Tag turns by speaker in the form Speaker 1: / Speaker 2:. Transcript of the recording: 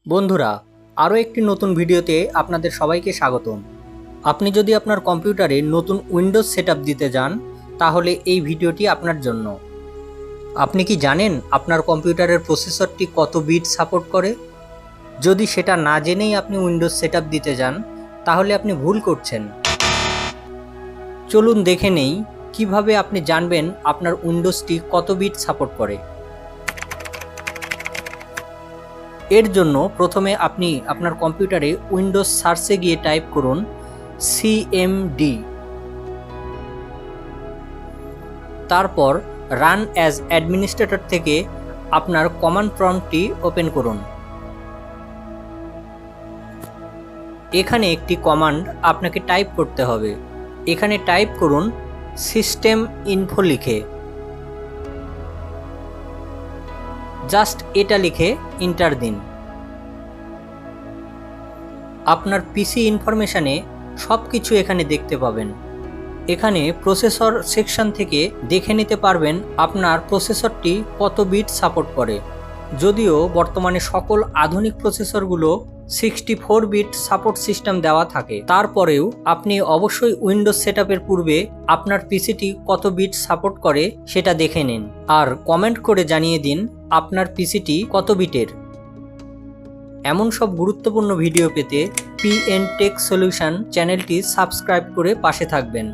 Speaker 1: বন্ধুরা, আরও একটি নতুন ভিডিওতে আপনাদের সবাইকে স্বাগতম। আপনি যদি আপনার কম্পিউটারে নতুন উইন্ডোজ সেটআপ দিতে যান, তাহলে এই ভিডিওটি আপনার জন্য। আপনি কি জানেন আপনার কম্পিউটারের প্রসেসরটি কত বিট সাপোর্ট করে? যদি সেটা না জেনেই আপনি উইন্ডোজ সেটআপ দিতে যান, তাহলে আপনি ভুল করছেন। চলুন দেখে নেই কিভাবে আপনি জানবেন আপনার উইন্ডোজটি কত বিট সাপোর্ট করে। এর জন্য প্রথমে আপনি আপনার কম্পিউটারে উইন্ডোজ সার্চে গিয়ে টাইপ করুন সিএমডি, তারপর রান অ্যাজ অ্যাডমিনিস্ট্রেটর থেকে আপনার কমান্ড প্রম্পটটি ওপেন করুন। এখানে একটি কমান্ড আপনাকে টাইপ করতে হবে। এখানে টাইপ করুন সিস্টেম ইনফো লিখে, জাস্ট এটা লিখে এন্টার দিন। আপনার পিসি ইনফরমেশনে সব কিছু এখানে দেখতে পাবেন। এখানে প্রসেসর সেকশন থেকে দেখে নিতে পারবেন আপনার প্রসেসরটি কত বিট সাপোর্ট করে। যদিও বর্তমানে সকল আধুনিক প্রসেসরগুলো 64 বিট সাপোর্ট সিস্টেম দেওয়া থাকে, তারপরেও আপনি অবশ্যই উইন্ডোজ সেটআপের পূর্বে আপনার পিসিটি কত বিট সাপোর্ট করে সেটা দেখে নিন, আর কমেন্ট করে জানিয়ে দিন আপনার পিসিটি কত বিটের। এমন সব গুরুত্বপূর্ণ ভিডিও পেতে পিএন টেক সলিউশন চ্যানেলটি সাবস্ক্রাইব করে পাশে থাকবেন।